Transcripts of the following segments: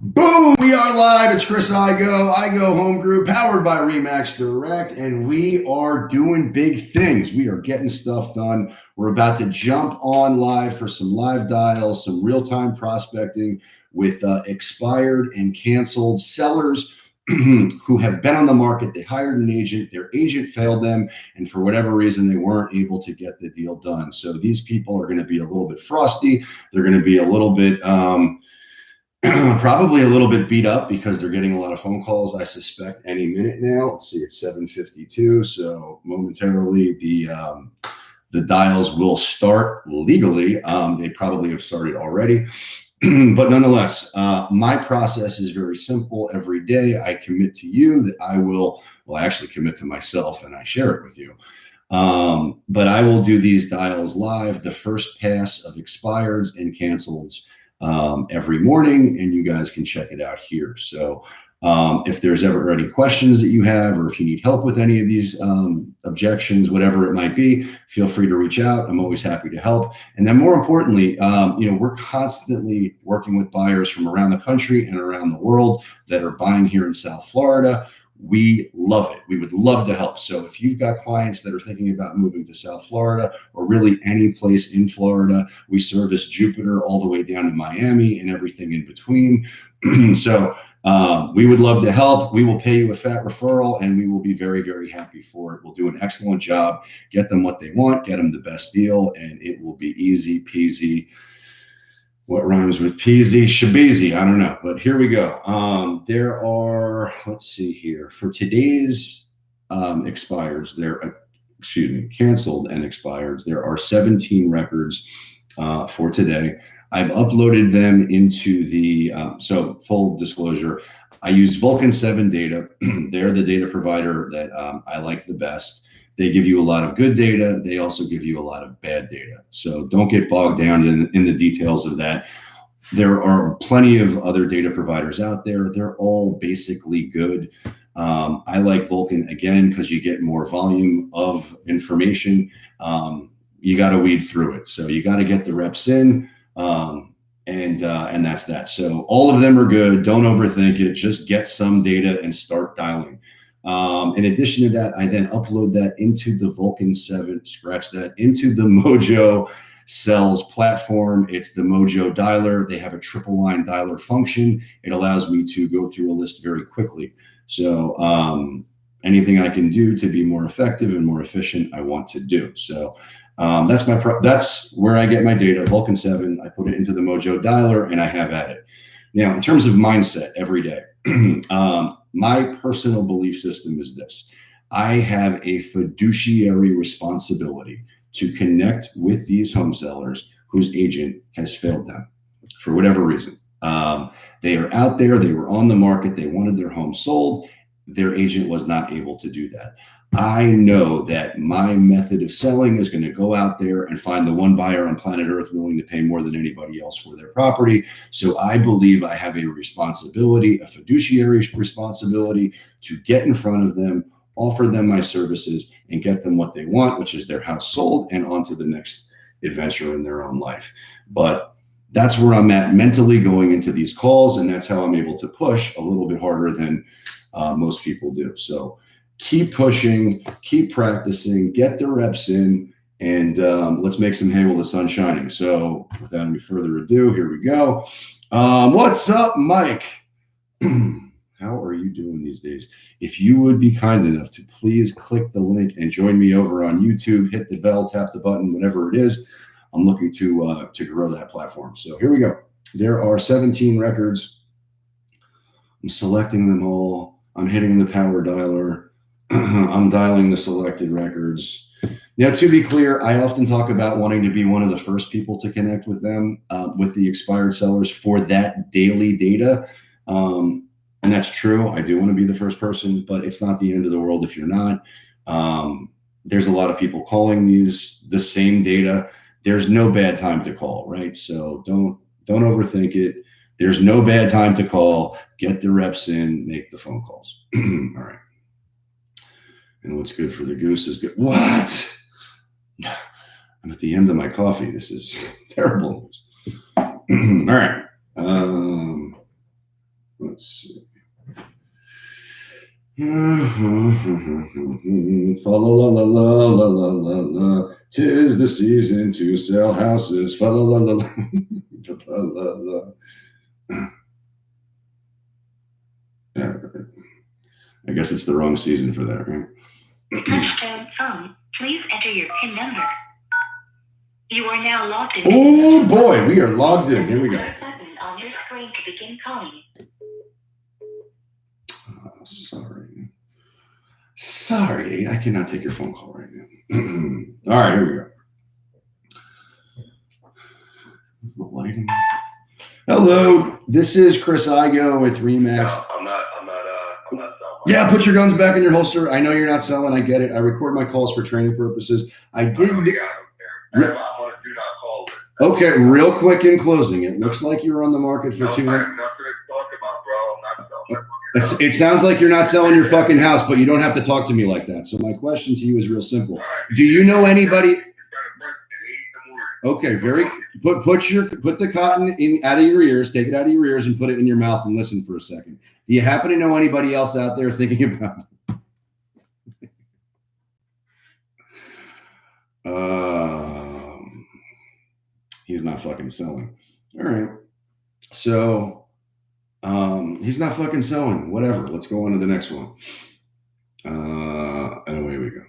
Boom! We are live. It's Chris Igoe Home Group, powered by Remax Direct, and we are doing big things. We are getting stuff done. We're about to jump on live for some live dials, some real-time prospecting with expired and canceled sellers who have been on the market. They hired an agent, their agent failed them, and for whatever reason, they weren't able to get the deal done. So these people are going to be a little bit frosty. They're going to be a little bit probably a little bit beat up because they're getting a lot of phone calls, I suspect, any minute now. Let's see, it's 7:52, so momentarily the dials will start legally. They probably have started already. But nonetheless, my process is very simple. Every day I commit to you that I actually commit to myself and I share it with you. But I will do these dials live, the first pass of expireds and canceleds every morning, and you guys can check it out here. So if there's ever any questions that you have, or if you need help with any of these objections, whatever it might be, feel free to reach out. I'm always happy to help. And then more importantly, we're constantly working with buyers from around the country and around the world that are buying here in South Florida. We love it. We would love to help. So if you've got clients that are thinking about moving to South Florida, or really any place in Florida, we service Jupiter all the way down to Miami and everything in between. So we would love to help. We will pay you a FAT referral, and we will be very, very happy for it. We'll do an excellent job, get them what they want, get them the best deal, and it will be easy peasy. What rhymes with peasy? Shabeezy. I don't know, but here we go. There are, let's see here, for today's expireds, canceled and expireds, there are 17 records for today. I've uploaded them into the, so full disclosure, I use Vulcan 7 data. They're the data provider that I like the best. They give you a lot of good data. They also give you a lot of bad data. So don't get bogged down in the details of that. There are plenty of other data providers out there. They're all basically good. I like Vulcan, again, because you get more volume of information. You got to weed through it. So you got to get the reps in, and that's that. So all of them are good. Don't overthink it. Just get some data and start dialing. In addition to that, I then upload that into the Vulcan 7, into the Mojo Cells platform. It's the Mojo dialer. They have a triple line dialer function. It allows me to go through a list very quickly. So anything I can do to be more effective and more efficient, I want to do. So that's where I get my data, Vulcan 7. I put it into the Mojo dialer and I have at it. Now, in terms of mindset every day, my personal belief system is this. I have a fiduciary responsibility to connect with these home sellers whose agent has failed them for whatever reason. They are out there, they were on the market, they wanted their home sold, their agent was not able to do that. I know that my method of selling is going to go out there and find the one buyer on planet Earth willing to pay more than anybody else for their property. So I believe I have a responsibility, a fiduciary responsibility, to get in front of them, offer them my services, and get them what they want, which is their house sold and on to the next adventure in their own life. But that's where I'm at mentally going into these calls, and that's how I'm able to push a little bit harder than most people do. So keep pushing, keep practicing, get the reps in, and let's make some hay while the sun's shining. So without any further ado, here we go. What's up, Mike? How are you doing these days? If you would be kind enough to please click the link and join me over on YouTube, hit the bell, tap the button, whatever it is. I'm looking to grow that platform. So here we go. There are 17 records. I'm selecting them all. I'm hitting the power dialer. I'm dialing the selected records. Now, to be clear, I often talk about wanting to be one of the first people to connect with them, with the expired sellers for that daily data. And that's true. I do want to be the first person, but it's not the end of the world if you're not. There's a lot of people calling the same data. There's no bad time to call, right? So don't overthink it. There's no bad time to call. Get the reps in, make the phone calls. All right. And what's good for the goose is good. What? I'm at the end of my coffee. This is terrible news. All right. Fa la la la la la la la la. 'Tis the season to sell houses. Fa la la la la la la la. I guess it's the wrong season for that, right? Touchtone phone. Please enter your PIN number. You are now logged in. Oh boy, we are logged in. Here we go. Button on your screen to begin calling. Sorry, I cannot take your phone call right now. All right, here we go. The lighting. Hello, this is Chris Igoe with Remax. No, I'm not selling. Yeah, put your guns back in your holster. I know you're not selling. I get it. I record my calls for training purposes. I did. I want to do not call. Okay, real quick in closing, it looks like you're on the market for I have 200. nothing to talk about, bro. I'm not selling. It sounds like you're not selling your fucking house, but you don't have to talk to me like that. So my question to you is real simple. Do you know anybody? Okay, put the cotton in out of your ears, take it out of your ears and put it in your mouth and listen for a second. Do you happen to know anybody else out there thinking about it? He's not fucking selling. All right. So he's not fucking selling. Whatever. Let's go on to the next one. And away we go.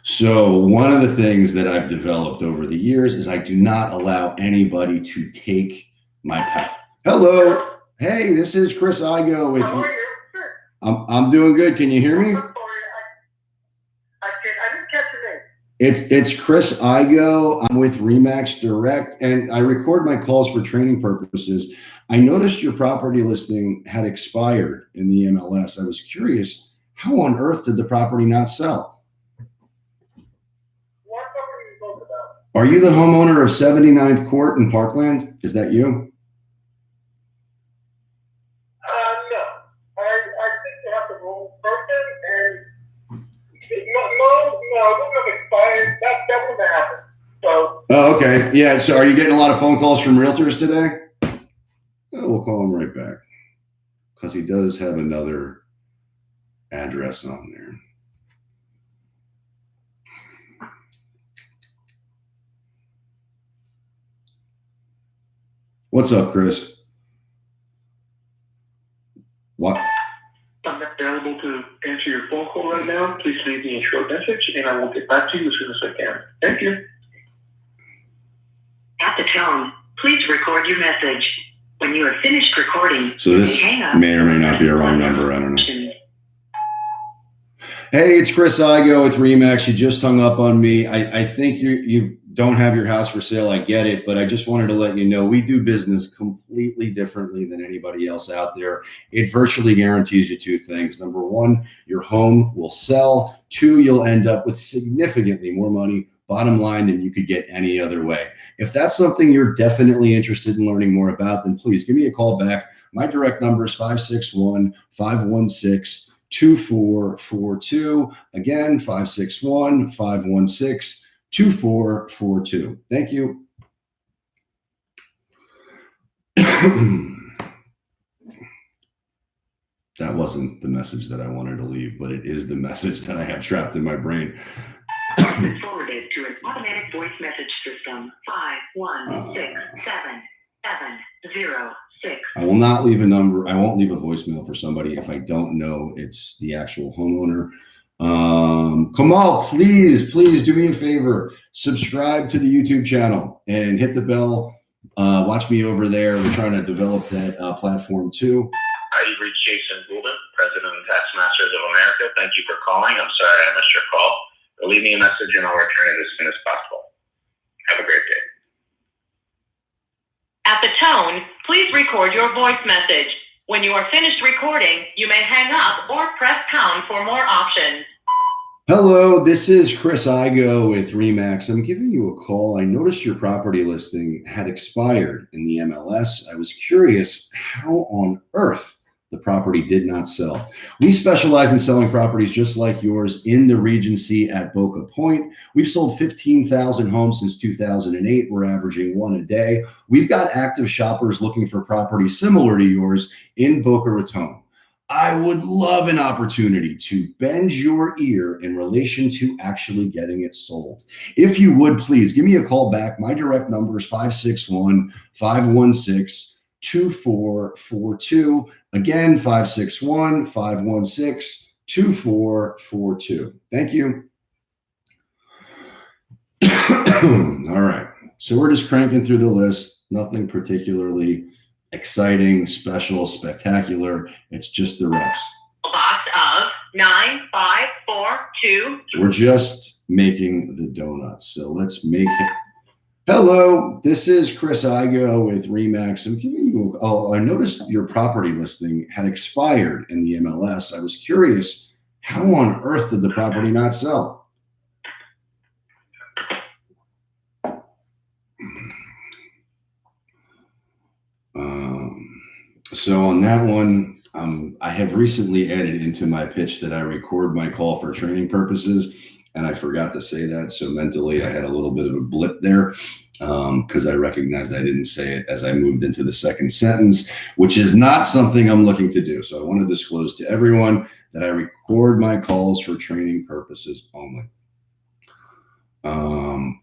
So one of the things that I've developed over the years is I do not allow anybody to take my pet. Hello. Hey, this is Chris Igoe with you. I'm doing good. Can you hear me? I didn't catch your name. It's Chris Igoe. I'm with Remax Direct, and I record my calls for training purposes. I noticed your property listing had expired in the MLS. I was curious, how on earth did the property not sell? What property are you talking about? Are you the homeowner of 79th Court in Parkland? Is that you? No. I think you have the wrong person, and no, it wouldn't have expired. That wouldn't have happened. So. Oh, okay. Yeah. So are you getting a lot of phone calls from realtors today? Oh, we'll call him right back because he does have another address on there. What's up, Chris? What? I'm not available to answer your phone call right now. Please leave me a short message, and I will get back to you as soon as I can. Thank you. At the tone, please record your message. When you are finished recording, so this may or may not be a wrong number. I don't know. Hey, it's Chris Igoe with Remax. You just hung up on me. I think you don't have your house for sale. I get it, but I just wanted to let you know we do business completely differently than anybody else out there. It virtually guarantees you two things. Number one, your home will sell. Two, you'll end up with significantly more money, bottom line, than you could get any other way. If that's something you're definitely interested in learning more about, then please give me a call back. My direct number is 561-516-2442. Again, 561-516-2442. Thank you. That wasn't the message that I wanted to leave, but it is the message that I have trapped in my brain. Forwarded to an automatic voice message system. 5167770. I will not leave a number. I won't leave a voicemail for somebody if I don't know it's the actual homeowner. Kamal, please do me a favor. Subscribe to the YouTube channel and hit the bell. Watch me over there. We're trying to develop that platform too. Hi, you've reached Jason Goulden, President of Tax Masters of America. Thank you for calling. I'm sorry I missed your call. Leave me a message and I'll return it as soon as possible. Have a great day. At the tone, please record your voice message. When you are finished recording, you may hang up or press pound for more options. Hello, this is Chris Igoe with Remax. I'm giving you a call. I noticed your property listing had expired in the MLS. I was curious, how on earth The property did not sell. We specialize in selling properties just like yours in the Regency at Boca Point. We've sold 15,000 homes since 2008. We're averaging one a day. We've got active shoppers looking for properties similar to yours in Boca Raton. I would love an opportunity to bend your ear in relation to actually getting it sold. If you would, please give me a call back. My direct number is 561-516-2442. Again, 561-516-2442. Thank you. All right. So we're just cranking through the list. Nothing particularly exciting, special, spectacular. It's just the reps. Box of 9542. We're just making the donuts. So let's make it. Hello, this is Chris Igoe with Remax. I'm giving you, I noticed your property listing had expired in the MLS. I was curious, how on earth did the property not sell? So on that one, I have recently added into my pitch that I record my call for training purposes, and I forgot to say that. So mentally, I had a little bit of a blip there because I recognized I didn't say it as I moved into the second sentence, which is not something I'm looking to do. So I want to disclose to everyone that I record my calls for training purposes only.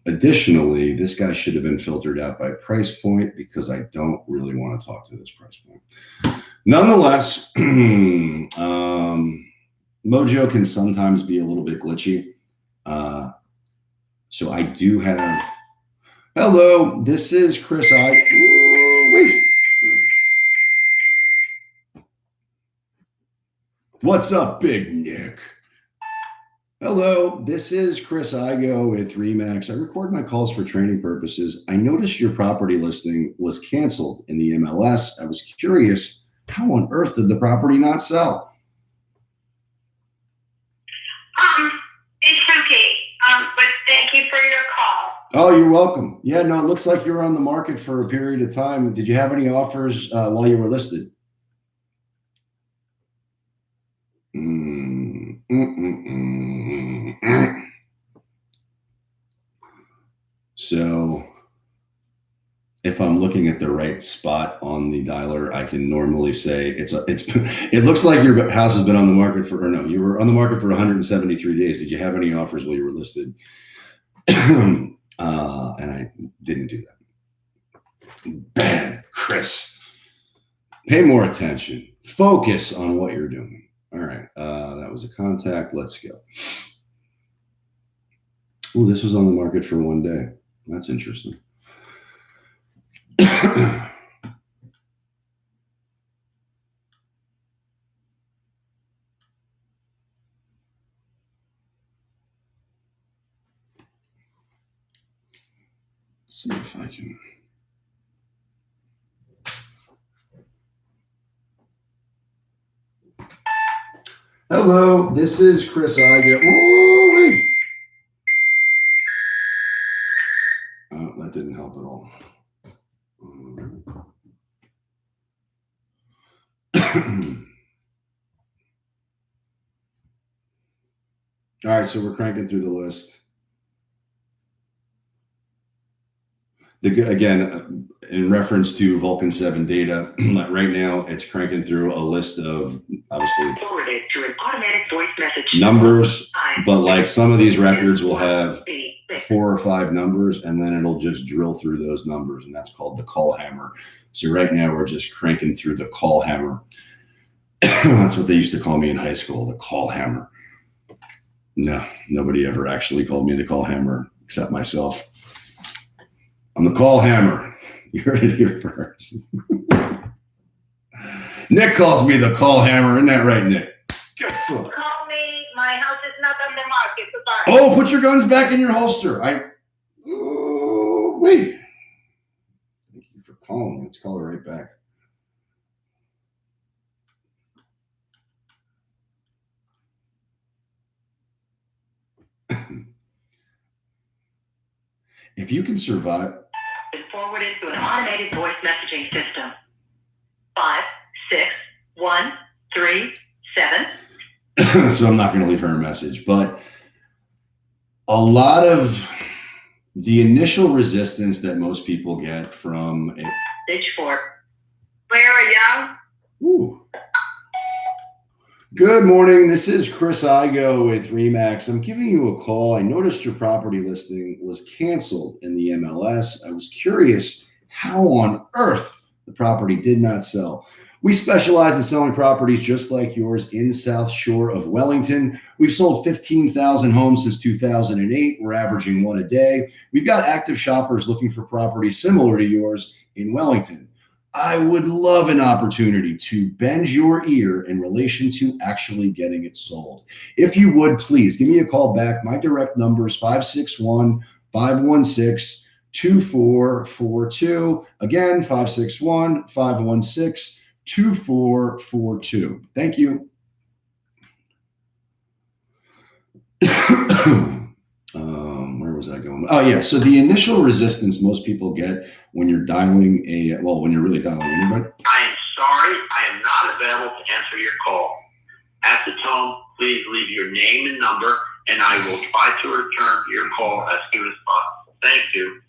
Additionally, this guy should have been filtered out by price point because I don't really want to talk to this price point. Nonetheless, Mojo can sometimes be a little bit glitchy. So I do have, hello, this is Chris. Wait. What's up, Big Nick? Hello, this is Chris Igoe with Remax. I record my calls for training purposes. I noticed your property listing was canceled in the MLS. I was curious, how on earth did the property not sell? It's okay. But thank you for your call. Oh, you're welcome. Yeah, no, it looks like you were on the market for a period of time. Did you have any offers while you were listed? So if I'm looking at the right spot on the dialer, I can normally say it looks like your house has been on the market for, or no, you were on the market for 173 days. Did you have any offers while you were listed? And I didn't do that. Bad, Chris. Pay more attention. Focus on what you're doing. All right, that was a contact. Let's go. Oh, this was on the market for one day. That's interesting. Let's see if I can. Hello, this is Chris Igoe. Oh, wait. That didn't help at all. All right, so we're cranking through the list. Again, in reference to Vulcan 7 data, right now it's cranking through a list of obviously Forwarded to an automatic voice message. Numbers, but like some of these records will have 4 or 5 numbers, and then it'll just drill through those numbers, and that's called the call hammer. So right now we're just cranking through the call hammer. That's what they used to call me in high school, the call hammer. No, nobody ever actually called me the call hammer except myself. I'm the call hammer. You heard it here first. Nick calls me the call hammer. Isn't that right, Nick? Guess what? Call me. My house is not on the market. Goodbye. Oh, put your guns back in your holster. Wait. Thank you for calling. Let's call her right back. If you can survive. Forwarded to an automated voice messaging system. 5, 6, 137. So I'm not going to leave her a message, but a lot of the initial resistance that most people get from it. Stage 4. Clara Young. Ooh. Good morning. This is Chris Igoe with Remax. I'm giving you a call. I noticed your property listing was canceled in the MLS. I was curious how on earth the property did not sell. We specialize in selling properties just like yours in South Shore of Wellington. We've sold 15,000 homes since 2008. We're averaging one a day. We've got active shoppers looking for properties similar to yours in Wellington. I would love an opportunity to bend your ear in relation to actually getting it sold. If you would, please give me a call back. My direct number is 561-516-2442. Again, 561-516-2442. Thank you. Where was I going? Oh, yeah. So the initial resistance most people get when you're dialing when you're really dialing anybody. I am sorry, I am not available to answer your call. At the tone, please leave your name and number, and I will try to return your call as soon as possible. Thank you.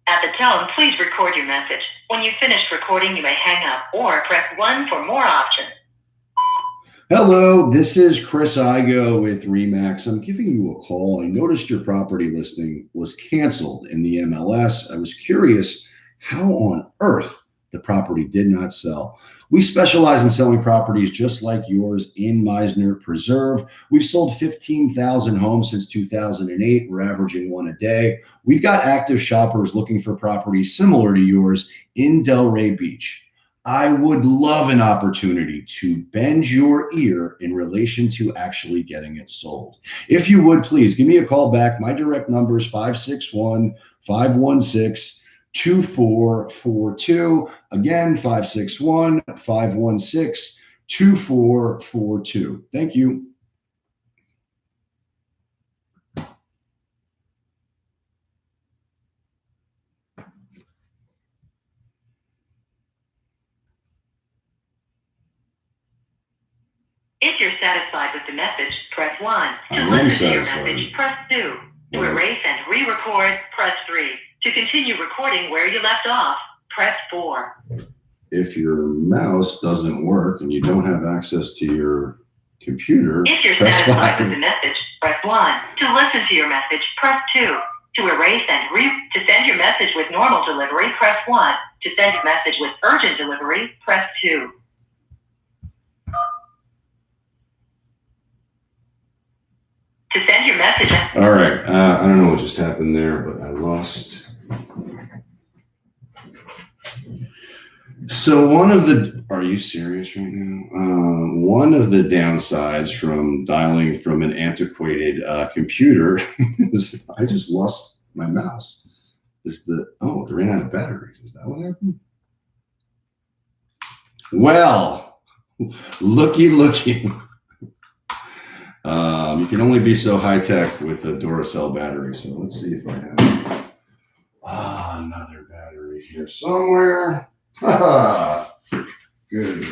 At the tone, please record your message. When you've finished recording, you may hang up or press 1 for more options. Hello, this is Chris Igoe with Remax. I'm giving you a call. I noticed your property listing was canceled in the MLS. I was curious how on earth the property did not sell. We specialize in selling properties just like yours in Meisner Preserve. We've sold 15,000 homes since 2008. We're averaging one a day. We've got active shoppers looking for properties similar to yours in Delray Beach. I would love an opportunity to bend your ear in relation to actually getting it sold. If you would, please give me a call back. My direct number is 561-516-2442. Again, 561-516-2442. Thank you. If you're satisfied with the message, press 1. To I am listen to your satisfied. message, press 2. To Right. erase and re-record, press 3. To continue recording where you left off, press 4. If your mouse doesn't work and you don't have access to your computer, If you're press satisfied 5. with the message, press 1. To listen to your message, press 2. To erase and to send your message with normal delivery, press 1. To send your message with urgent delivery, press 2. To send your message. All right. I don't know what just happened there, but I lost. So are you serious right now? One of the downsides from dialing from an antiquated computer is I just lost my mouse. It ran out of batteries. Is that what happened? Well, looky. You can only be so high tech with a Duracell battery. So let's see if I have another battery here somewhere. Good.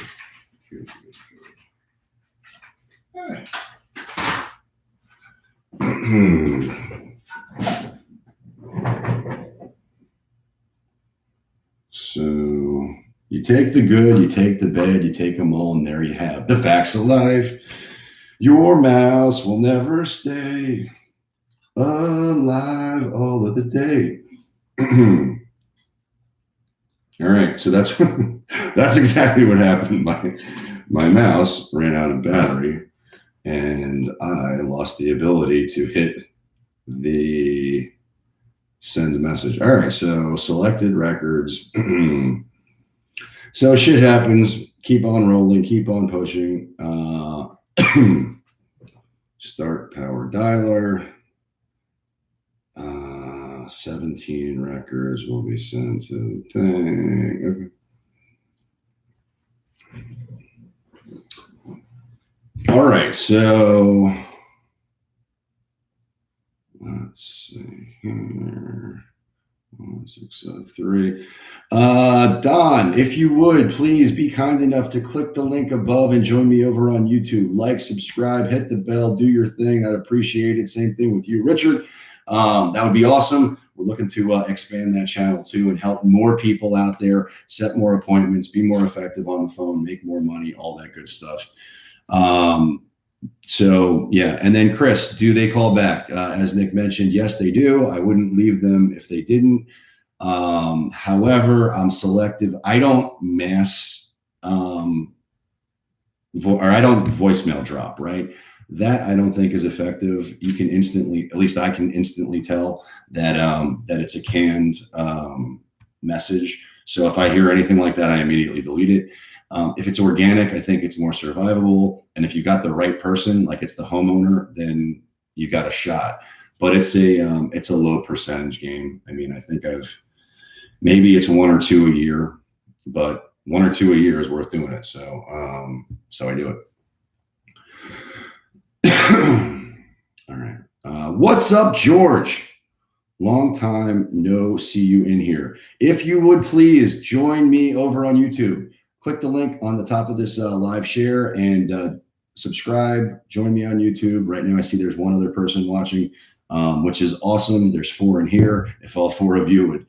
So you take the good, you take the bad, you take them all, and there you have the facts of life. Your mouse will never stay alive all of the day. All right, so that's exactly what happened. My mouse ran out of battery, and I lost the ability to hit the send a message. All right, so selected records. So shit happens. Keep on rolling. Keep on pushing. Start power dialer. 17 records will be sent to the thing. Okay. All right, so let's see here. 603. Don, if you would, please be kind enough to click the link above and join me over on YouTube. Like, subscribe, hit the bell, do your thing. I'd appreciate it. Same thing with you, Richard. That would be awesome. We're looking to expand that channel too and help more people out there, set more appointments, be more effective on the phone, make more money, all that good stuff. So yeah, and then Chris, do they call back? As Nick mentioned, yes, they do. I wouldn't leave them if they didn't. However, I'm selective. I don't mass, or I don't voicemail drop, right? That I don't think is effective. You can instantly, at least I can instantly tell that that it's a canned message. So if I hear anything like that, I immediately delete it. If it's organic, I think it's more survivable. And if you got the right person, like it's the homeowner, then you got a shot. But it's a low percentage game. I mean, I think maybe it's 1 or 2 a year, but 1 or 2 a year is worth doing it. So I do it. All right. What's up, George? Long time no see you in here. If you would please join me over on YouTube. Click the link on the top of this live share and subscribe. Join me on YouTube. Right now I see there's one other person watching, which is awesome. There's 4 in here. If all 4 of you would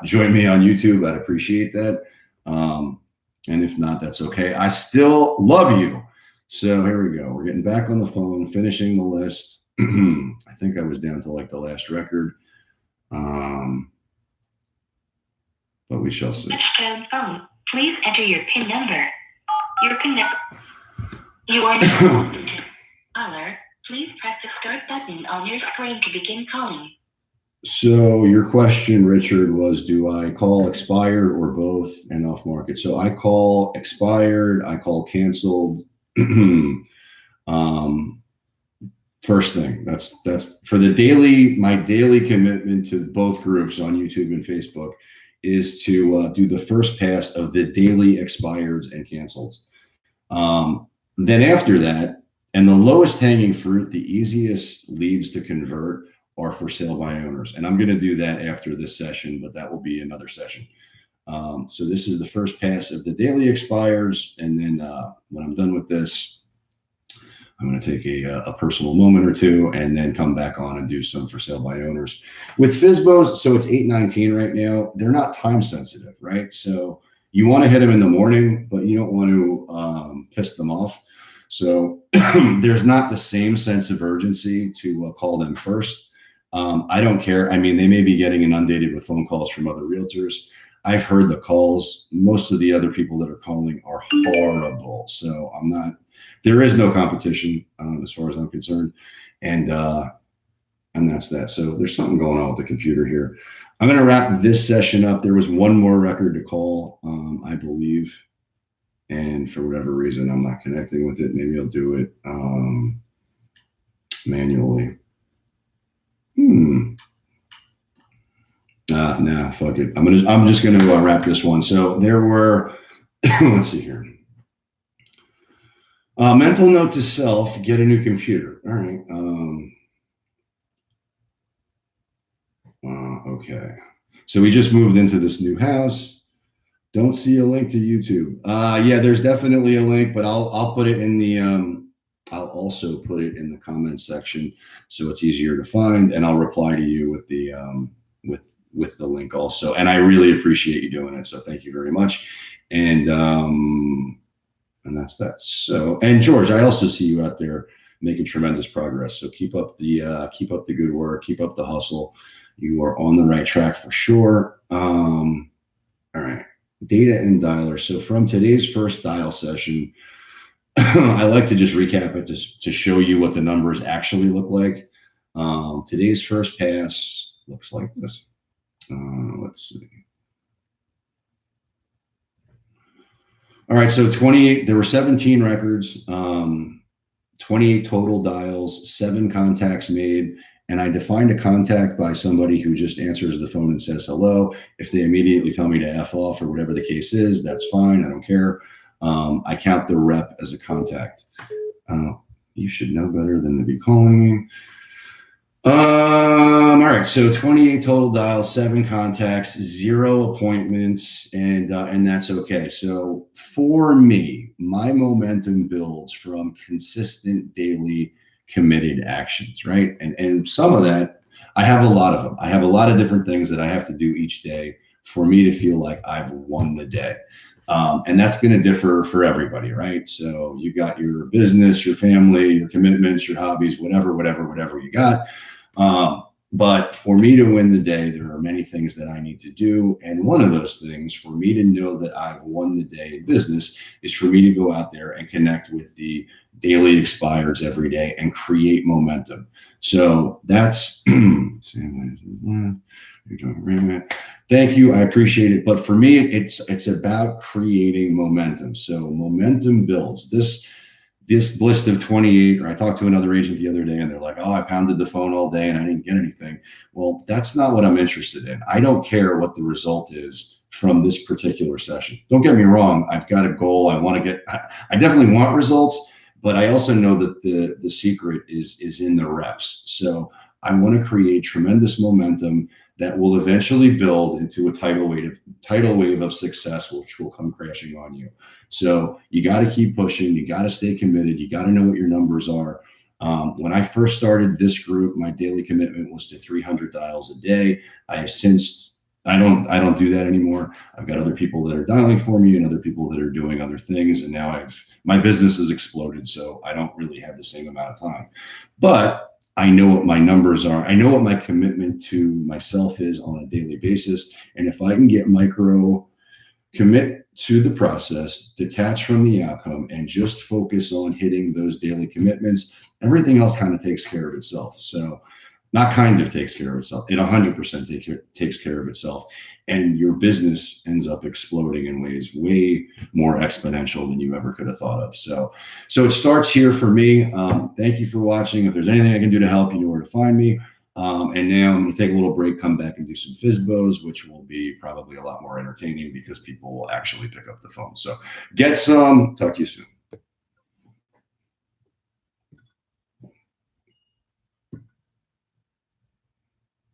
join me on YouTube, I'd appreciate that. And if not, that's okay. I still love you. So here we go. We're getting back on the phone, finishing the list. I think I was down to like the last record. But we shall see. Touchtone phone. Please enter your PIN number. You are now connected. Caller, please press the start button on your screen to begin calling. So your question, Richard, was do I call expired or both and off market? So I call expired, I call canceled. First thing, that's for the daily, my daily commitment to both groups on YouTube and Facebook is to do the first pass of the daily expireds and cancels. Then after that, and the lowest hanging fruit, the easiest leads to convert are for sale by owners. And I'm going to do that after this session, but that will be another session. So this is the first pass of the daily expires. And then when I'm done with this, I'm going to take a personal moment or two and then come back on and do some for sale by owners. With FSBOs, so it's 8:19 right now. They're not time sensitive, right? So you want to hit them in the morning, but you don't want to piss them off. So there's not the same sense of urgency to call them first. I don't care. I mean, they may be getting inundated with phone calls from other realtors. I've heard the calls. Most of the other people that are calling are horrible. So there is no competition as far as I'm concerned. And that's that. So there's something going on with the computer here. I'm going to wrap this session up. There was one more record to call, I believe. And for whatever reason, I'm not connecting with it. Maybe I'll do it manually. Nah, fuck it. I'm just gonna wrap this one. So there were, let's see here. Mental note to self: get a new computer. All right. Okay. So we just moved into this new house. Don't see a link to YouTube. Yeah, there's definitely a link, but I'll put it in the I'll also put it in the comments section so it's easier to find, and I'll reply to you with the with the link also. And I really appreciate you doing it, so thank you very much. And that's that. So, and George, I also see you out there making tremendous progress. So keep up the good work, keep up the hustle. You are on the right track for sure. All right, data and dialer. So from today's first dial session, I like to just recap it to show you what the numbers actually look like. Today's first pass looks like this. Let's see. All right, so 28, there were 17 records, 28 total dials, 7 contacts made, and I defined a contact by somebody who just answers the phone and says hello. If they immediately tell me to F off or whatever the case is, that's fine, I don't care. I count the rep as a contact. You should know better than to be calling me. All right. So 28 total dials, 7 contacts, 0 appointments, and that's okay. So for me, my momentum builds from consistent daily committed actions, right? And some of that, I have a lot of them. I have a lot of different things that I have to do each day for me to feel like I've won the day. And that's going to differ for everybody, right? So you got your business, your family, your commitments, your hobbies, whatever you got. But for me to win the day, there are many things that I need to do. And one of those things for me to know that I've won the day in business is for me to go out there and connect with the daily expireds every day and create momentum. So that's thank you. I appreciate it. But for me, it's about creating momentum. So momentum builds. This list of 28, or I talked to another agent the other day and they're like, oh, I pounded the phone all day and I didn't get anything. Well, that's not what I'm interested in. I don't care what the result is from this particular session. Don't get me wrong. I've got a goal. I definitely want results, but I also know that the secret is in the reps. So I want to create tremendous momentum that will eventually build into a tidal wave of success, which will come crashing on you. So you got to keep pushing. You got to stay committed. You got to know what your numbers are. When I first started this group, my daily commitment was to 300 dials a day. I have since, I don't do that anymore. I've got other people that are dialing for me and other people that are doing other things. And now my business has exploded. So I don't really have the same amount of time, but I know what my numbers are. I know what my commitment to myself is on a daily basis. And if I can get micro commit to the process, detach from the outcome, and just focus on hitting those daily commitments, everything else kind of takes care of itself. So not kind of takes care of itself. It 100% takes care of itself. And your business ends up exploding in ways way more exponential than you ever could have thought of. So it starts here for me. Thank you for watching. If there's anything I can do to help, you know where to find me. And now I'm going to take a little break, come back and do some FISBOs, which will be probably a lot more entertaining because people will actually pick up the phone. So get some. Talk to you soon.